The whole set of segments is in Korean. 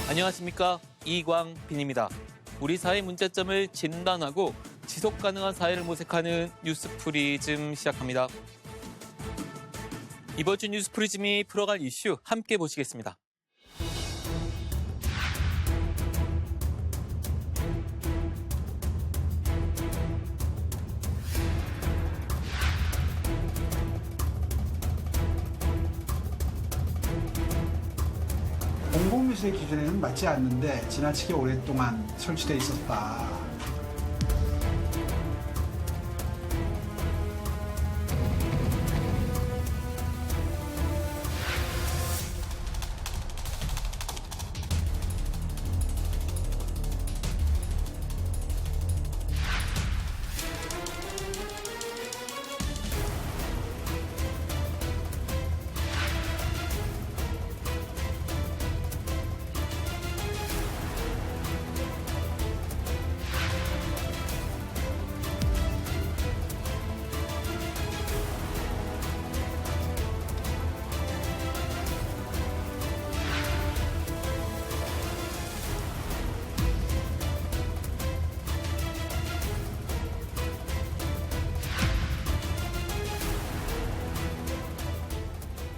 안녕하십니까, 이광빈입니다. 우리 사회 문제점을 진단하고 지속 가능한 사회를 모색하는 뉴스프리즘 시작합니다. 이번 주 뉴스프리즘이 풀어갈 이슈 함께 보시겠습니다. 공공미술의 기준에는 맞지 않는데 지나치게 오랫동안 설치돼 있었다.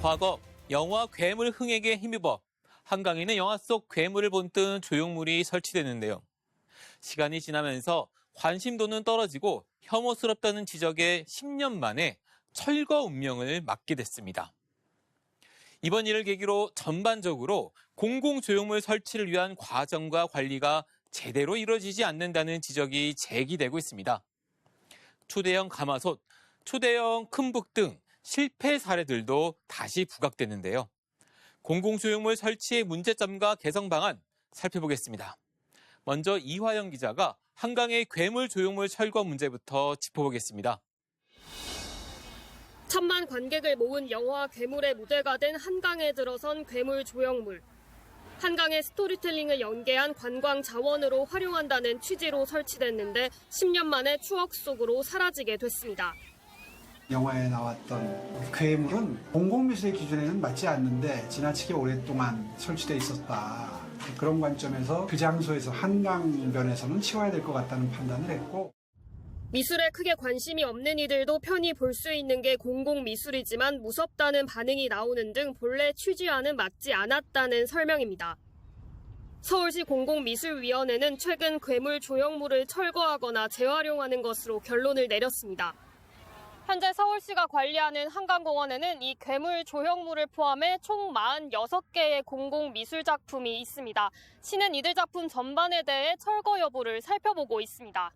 과거 영화 괴물 흥행에 힘입어 한강에는 영화 속 괴물을 본뜬 조형물이 설치됐는데요. 시간이 지나면서 관심도는 떨어지고 혐오스럽다는 지적에 10년 만에 철거 운명을 맞게 됐습니다. 이번 일을 계기로 전반적으로 공공조형물 설치를 위한 과정과 관리가 제대로 이루어지지 않는다는 지적이 제기되고 있습니다. 초대형 가마솥, 초대형 큰북 등 실패 사례들도 다시 부각되는데요. 공공조형물 설치의 문제점과 개선 방안 살펴보겠습니다. 먼저 이화영 기자가 한강의 괴물 조형물 철거 문제부터 짚어보겠습니다. 천만 관객을 모은 영화 괴물의 무대가 된 한강에 들어선 괴물 조형물. 한강의 스토리텔링을 연계한 관광 자원으로 활용한다는 취지로 설치됐는데 10년 만에 추억 속으로 사라지게 됐습니다. 영화에 나왔던 괴물은 공공미술의 기준에는 맞지 않는데 지나치게 오랫동안 설치돼 있었다. 그런 관점에서 그 장소에서 한강변에서는 치워야 될 것 같다는 판단을 했고, 미술에 크게 관심이 없는 이들도 편히 볼 수 있는 게 공공미술이지만 무섭다는 반응이 나오는 등 본래 취지와는 맞지 않았다는 설명입니다. 서울시 공공미술위원회는 최근 괴물 조형물을 철거하거나 재활용하는 것으로 결론을 내렸습니다. 현재 서울시가 관리하는 한강공원에는 이 괴물 조형물을 포함해 총 46개의 공공미술작품이 있습니다. 시는 이들 작품 전반에 대해 철거 여부를 살펴보고 있습니다.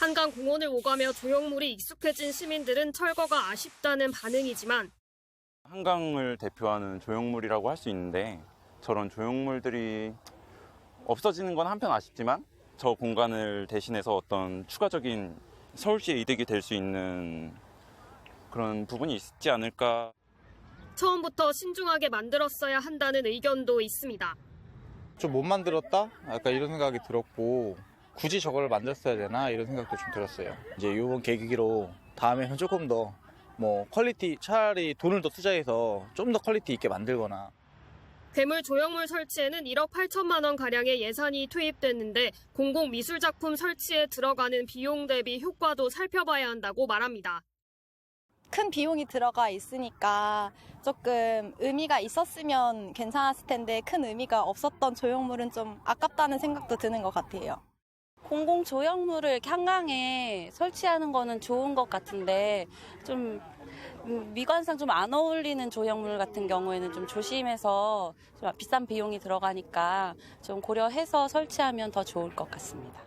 한강공원을 오가며 조형물이 익숙해진 시민들은 철거가 아쉽다는 반응이지만 한강을 대표하는 조형물이라고 할 수 있는데 저런 조형물들이 없어지는 건 한편 아쉽지만 저 공간을 대신해서 어떤 추가적인 서울시의 이득이 될 수 있는 그런 부분이 있지 않을까. 처음부터 신중하게 만들었어야 한다는 의견도 있습니다. 좀 못 만들었다? 약간 이런 생각이 들었고 굳이 저걸 만들었어야 되나 이런 생각도 좀 들었어요. 이제 이번 계기로 다음에는 조금 더 퀄리티, 차라리 돈을 더 투자해서 좀 더 퀄리티 있게 만들거나. 괴물 조형물 설치에는 1억 8천만 원 가량의 예산이 투입됐는데 공공미술작품 설치에 들어가는 비용 대비 효과도 살펴봐야 한다고 말합니다. 큰 비용이 들어가 있으니까 조금 의미가 있었으면 괜찮았을 텐데 큰 의미가 없었던 조형물은 좀 아깝다는 생각도 드는 것 같아요. 공공조형물을 이렇게 한강에 설치하는 거는 좋은 것 같은데 좀 미관상 좀 안 어울리는 조형물 같은 경우에는 좀 조심해서 좀 비싼 비용이 들어가니까 좀 고려해서 설치하면 더 좋을 것 같습니다.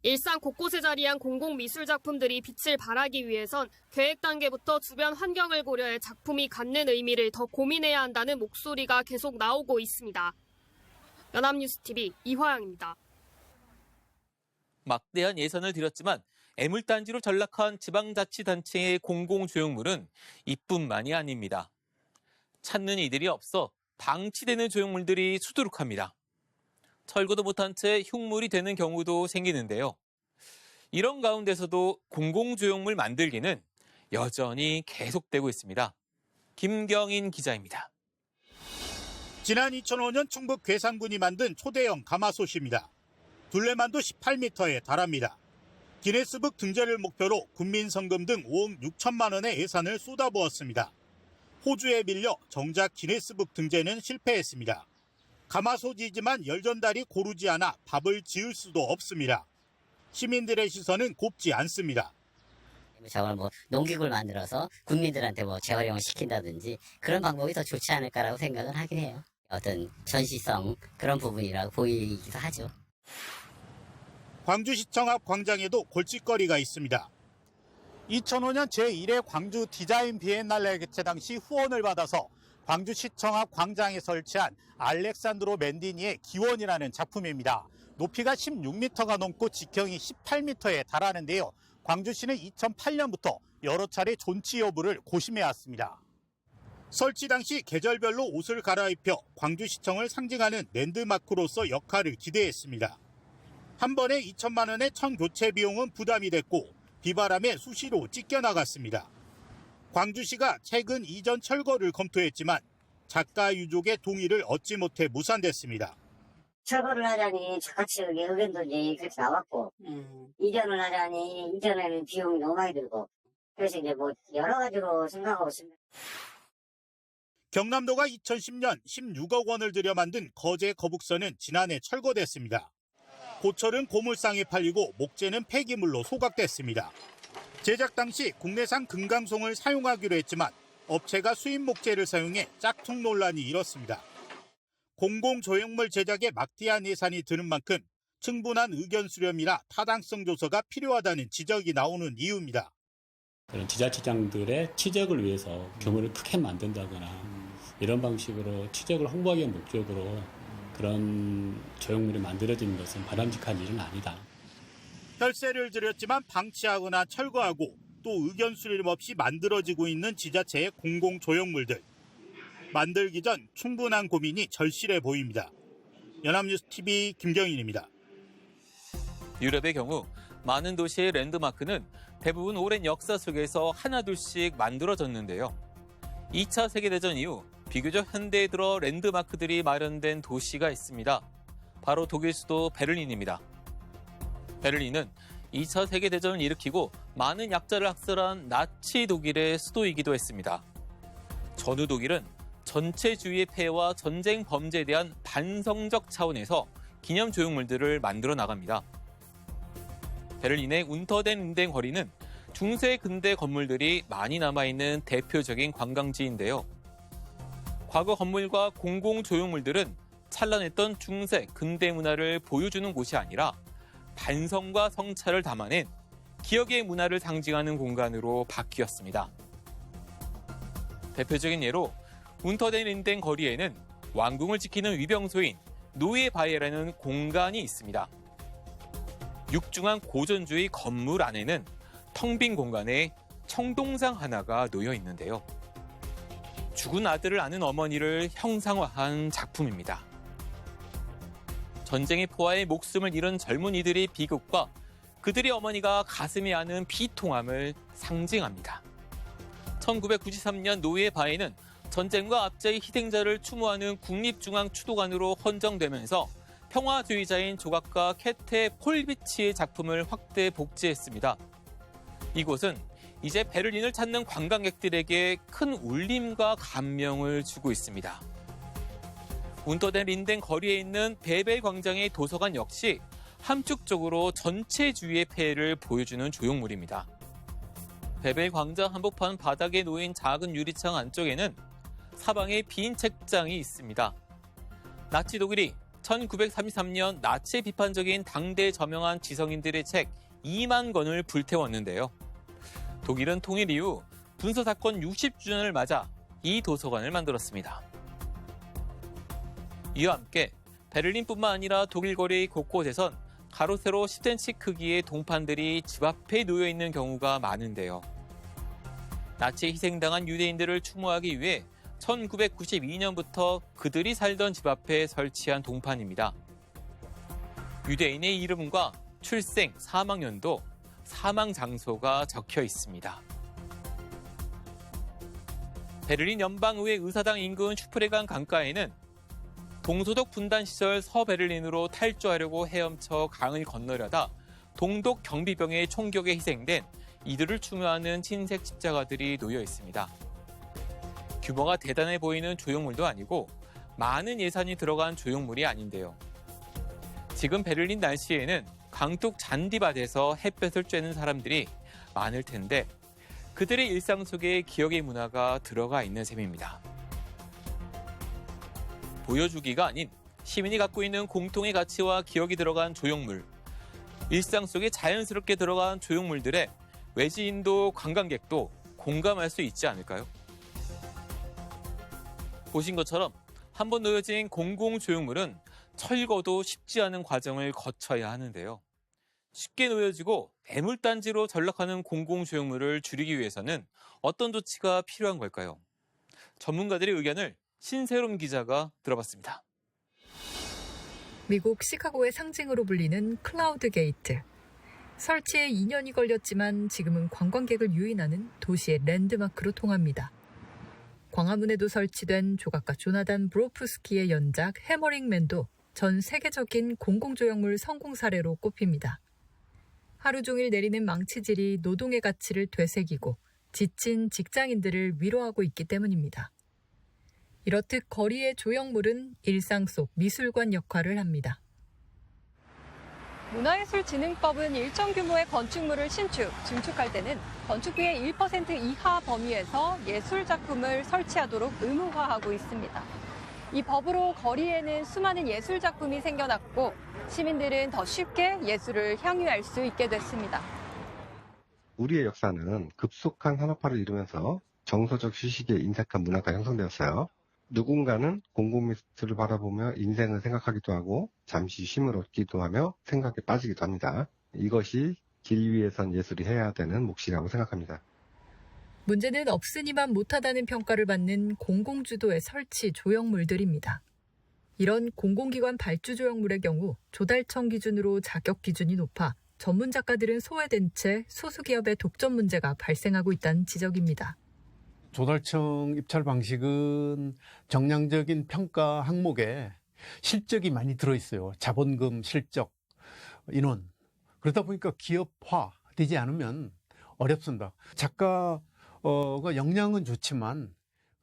일상 곳곳에 자리한 공공미술작품들이 빛을 발하기 위해선 계획 단계부터 주변 환경을 고려해 작품이 갖는 의미를 더 고민해야 한다는 목소리가 계속 나오고 있습니다. 연합뉴스TV 이화영입니다. 막대한 예산을 들였지만 애물단지로 전락한 지방자치단체의 공공조형물은 이뿐만이 아닙니다. 찾는 이들이 없어 방치되는 조형물들이 수두룩합니다. 철거도 못한 채 흉물이 되는 경우도 생기는데요. 이런 가운데서도 공공조형물 만들기는 여전히 계속되고 있습니다. 김경인 기자입니다. 지난 2005년 충북 괴산군이 만든 초대형 가마솥입니다. 둘레만도 18m에 달합니다. 기네스북 등재를 목표로 국민성금 등 5억 6천만 원의 예산을 쏟아부었습니다. 호주에 밀려 정작 기네스북 등재는 실패했습니다. 가마솥이지만 열전달이 고르지 않아 밥을 지을 수도 없습니다. 시민들의 시선은 곱지 않습니다. 저걸 농기구를 만들어서 국민들한테 재활용을 시킨다든지 그런 방법이 더 좋지 않을까라고 생각은 하긴 해요. 어떤 전시성 그런 부분이라고 보이기도 하죠. 광주시청 앞 광장에도 골칫거리가 있습니다. 2005년 제1회 광주 디자인 비엔날레 개최 당시 후원을 받아서 광주시청 앞 광장에 설치한 알렉산드로 맨디니의 기원이라는 작품입니다. 높이가 16m가 넘고 직경이 18m에 달하는데요. 광주시는 2008년부터 여러 차례 존치 여부를 고심해왔습니다. 설치 당시 계절별로 옷을 갈아입혀 광주시청을 상징하는 랜드마크로서 역할을 기대했습니다. 한 번에 2천만 원의 천 교체 비용은 부담이 됐고 비바람에 수시로 찢겨나갔습니다. 광주시가 최근 이전 철거를 검토했지만 작가 유족의 동의를 얻지 못해 무산됐습니다. 철거를 하자니 작가 측의 의견들이 그렇게 나왔고 이전을 하자니 이전에는 비용이 너무 많이 들고 그래서 이제 여러 가지로 생각하고 있습니다. 경남도가 2010년 16억 원을 들여 만든 거제 거북선은 지난해 철거됐습니다. 고철은 고물상에 팔리고 목재는 폐기물로 소각됐습니다. 제작 당시 국내산 금강송을 사용하기로 했지만 업체가 수입 목재를 사용해 짝퉁 논란이 일었습니다. 공공조형물 제작에 막대한 예산이 드는 만큼 충분한 의견 수렴이나 타당성 조사가 필요하다는 지적이 나오는 이유입니다. 그런 지자체장들의 취적을 위해서 규모를 크게 만든다거나 이런 방식으로 취적을 홍보하기 위한 목적으로 그런 조형물이 만들어지는 것은 바람직한 일은 아니다. 혈세를 들였지만 방치하거나 철거하고 또 의견 수렴 없이 만들어지고 있는 지자체의 공공조형물들. 만들기 전 충분한 고민이 절실해 보입니다. 연합뉴스TV 김경인입니다. 유럽의 경우 많은 도시의 랜드마크는 대부분 오랜 역사 속에서 하나둘씩 만들어졌는데요. 2차 세계대전 이후 비교적 현대에 들어 랜드마크들이 마련된 도시가 있습니다. 바로 독일 수도 베를린입니다. 베를린은 2차 세계대전을 일으키고 많은 약자를 학살한 나치 독일의 수도이기도 했습니다. 전후 독일은 전체주의의 폐해와 전쟁 범죄에 대한 반성적 차원에서 기념 조형물들을 만들어 나갑니다. 베를린의 운터덴 린덴 거리는 중세 근대 건물들이 많이 남아있는 대표적인 관광지인데요. 과거 건물과 공공 조형물들은 찬란했던 중세 근대 문화를 보여주는 곳이 아니라 반성과 성찰을 담아낸 기억의 문화를 상징하는 공간으로 바뀌었습니다. 대표적인 예로 운터덴 린덴 거리에는 왕궁을 지키는 위병소인 노예바이에라는 공간이 있습니다. 육중한 고전주의 건물 안에는 텅 빈 공간에 청동상 하나가 놓여 있는데요. 죽은 아들을 아는 어머니를 형상화한 작품입니다. 전쟁의 포화에 목숨을 잃은 젊은이들의 비극과 그들의 어머니가 가슴에 안은 비통함을 상징합니다. 1993년 노예바이는 전쟁과 압제의 희생자를 추모하는 국립중앙추도관으로 헌정되면서 평화주의자인 조각가 캐테 폴비치의 작품을 확대 복제했습니다. 이곳은 이제 베를린을 찾는 관광객들에게 큰 울림과 감명을 주고 있습니다. 운터덴 린덴 거리에 있는 베벨 광장의 도서관 역시 함축적으로 전체주의의 폐해를 보여주는 조형물입니다. 베벨 광장 한복판 바닥에 놓인 작은 유리창 안쪽에는 사방에 빈 책장이 있습니다. 나치 독일이 1933년 나치에 비판적인 당대 저명한 지성인들의 책 2만 권을 불태웠는데요. 독일은 통일 이후 분서사건 60주년을 맞아 이 도서관을 만들었습니다. 이와 함께 베를린뿐만 아니라 독일 거리 곳곳에선 가로 세로 10cm 크기의 동판들이 집 앞에 놓여 있는 경우가 많은데요. 나치에 희생당한 유대인들을 추모하기 위해 1992년부터 그들이 살던 집 앞에 설치한 동판입니다. 유대인의 이름과 출생, 사망연도, 사망 장소가 적혀 있습니다. 베를린 연방의회 의사당 인근 슈프레강 강가에는 동소독 분단 시절 서베를린으로 탈주하려고 헤엄쳐 강을 건너려다 동독 경비병의 총격에 희생된 이들을 추모하는 흰색 십자가들이 놓여 있습니다. 규모가 대단해 보이는 조형물도 아니고 많은 예산이 들어간 조형물이 아닌데요. 지금 베를린 날씨에는 강둑 잔디밭에서 햇볕을 쬐는 사람들이 많을 텐데 그들의 일상 속에 기억의 문화가 들어가 있는 셈입니다. 보여주기가 아닌 시민이 갖고 있는 공통의 가치와 기억이 들어간 조형물. 일상 속에 자연스럽게 들어간 조형물들에 외지인도 관광객도 공감할 수 있지 않을까요? 보신 것처럼 한번 놓여진 공공조형물은 철거도 쉽지 않은 과정을 거쳐야 하는데요. 쉽게 놓여지고 매물단지로 전락하는 공공조형물을 줄이기 위해서는 어떤 조치가 필요한 걸까요? 전문가들의 의견을 신세롬 기자가 들어봤습니다. 미국 시카고의 상징으로 불리는 클라우드 게이트. 설치에 2년이 걸렸지만 지금은 관광객을 유인하는 도시의 랜드마크로 통합니다. 광화문에도 설치된 조각가 조나단 브로프스키의 연작 해머링맨도 전 세계적인 공공조형물 성공 사례로 꼽힙니다. 하루 종일 내리는 망치질이 노동의 가치를 되새기고 지친 직장인들을 위로하고 있기 때문입니다. 이렇듯 거리의 조형물은 일상 속 미술관 역할을 합니다. 문화예술진흥법은 일정 규모의 건축물을 증축할 때는 건축비의 1% 이하 범위에서 예술작품을 설치하도록 의무화하고 있습니다. 이 법으로 거리에는 수많은 예술작품이 생겨났고 시민들은 더 쉽게 예술을 향유할 수 있게 됐습니다. 우리의 역사는 급속한 산업화를 이루면서 정서적 휴식에 인색한 문화가 형성되었어요. 누군가는 공공미술을 바라보며 인생을 생각하기도 하고 잠시 쉼을 얻기도 하며 생각에 빠지기도 합니다. 이것이 길 위에 선 예술이 해야 되는 몫이라고 생각합니다. 문제는 없으니만 못하다는 평가를 받는 공공주도의 설치 조형물들입니다. 이런 공공기관 발주 조형물의 경우 조달청 기준으로 자격 기준이 높아 전문 작가들은 소외된 채 소수기업의 독점 문제가 발생하고 있다는 지적입니다. 조달청 입찰 방식은 정량적인 평가 항목에 실적이 많이 들어있어요. 자본금, 실적, 인원. 그러다 보니까 기업화 되지 않으면 어렵습니다. 작가가 역량은 좋지만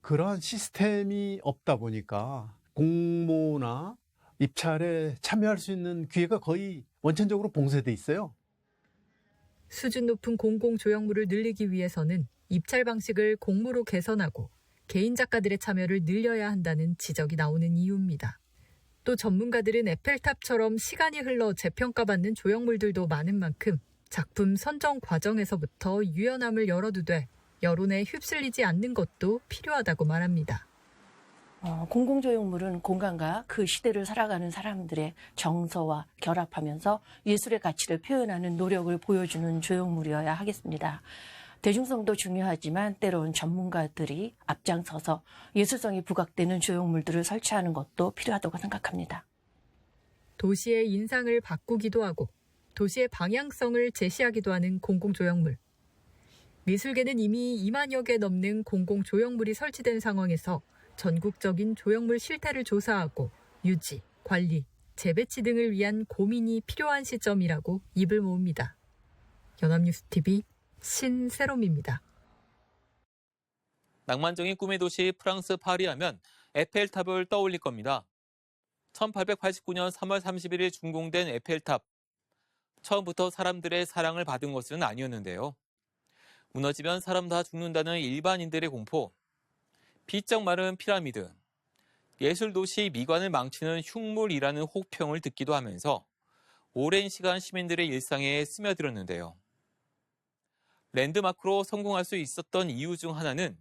그러한 시스템이 없다 보니까 공모나 입찰에 참여할 수 있는 기회가 거의 원천적으로 봉쇄돼 있어요. 수준 높은 공공조형물을 늘리기 위해서는 입찰 방식을 공모로 개선하고 개인 작가들의 참여를 늘려야 한다는 지적이 나오는 이유입니다. 또 전문가들은 에펠탑처럼 시간이 흘러 재평가받는 조형물들도 많은 만큼 작품 선정 과정에서부터 유연함을 열어두되 여론에 휩쓸리지 않는 것도 필요하다고 말합니다. 공공조형물은 공간과 그 시대를 살아가는 사람들의 정서와 결합하면서 예술의 가치를 표현하는 노력을 보여주는 조형물이어야 하겠습니다. 대중성도 중요하지만 때로는 전문가들이 앞장서서 예술성이 부각되는 조형물들을 설치하는 것도 필요하다고 생각합니다. 도시의 인상을 바꾸기도 하고 도시의 방향성을 제시하기도 하는 공공조형물. 미술계는 이미 2만여 개 넘는 공공조형물이 설치된 상황에서 전국적인 조형물 실태를 조사하고 유지, 관리, 재배치 등을 위한 고민이 필요한 시점이라고 입을 모읍니다. 연합뉴스TV 신세롬입니다. 낭만적인 꿈의 도시 프랑스 파리 하면 에펠탑을 떠올릴 겁니다. 1889년 3월 31일 준공된 에펠탑. 처음부터 사람들의 사랑을 받은 것은 아니었는데요. 무너지면 사람 다 죽는다는 일반인들의 공포. 비쩍 마른 피라미드. 예술도시 미관을 망치는 흉물이라는 혹평을 듣기도 하면서 오랜 시간 시민들의 일상에 스며들었는데요. 랜드마크로 성공할 수 있었던 이유 중 하나는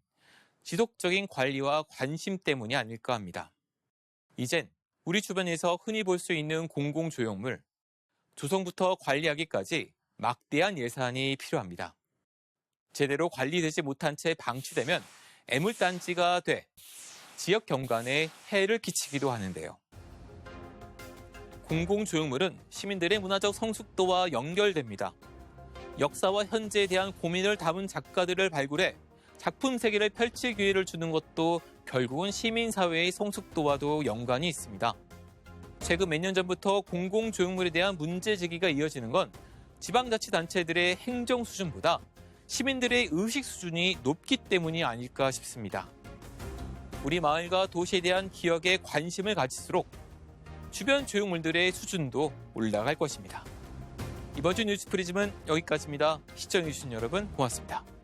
지속적인 관리와 관심 때문이 아닐까 합니다. 이젠 우리 주변에서 흔히 볼 수 있는 공공조형물, 조성부터 관리하기까지 막대한 예산이 필요합니다. 제대로 관리되지 못한 채 방치되면 애물단지가 돼 지역 경관에 해를 끼치기도 하는데요. 공공조형물은 시민들의 문화적 성숙도와 연결됩니다. 역사와 현재에 대한 고민을 담은 작가들을 발굴해 작품 세계를 펼칠 기회를 주는 것도 결국은 시민사회의 성숙도와도 연관이 있습니다. 최근 몇 년 전부터 공공조형물에 대한 문제 제기가 이어지는 건 지방자치단체들의 행정 수준보다 시민들의 의식 수준이 높기 때문이 아닐까 싶습니다. 우리 마을과 도시에 대한 기억에 관심을 가질수록 주변 조형물들의 수준도 올라갈 것입니다. 이번 주 뉴스 프리즘은 여기까지입니다. 시청해주신 여러분 고맙습니다.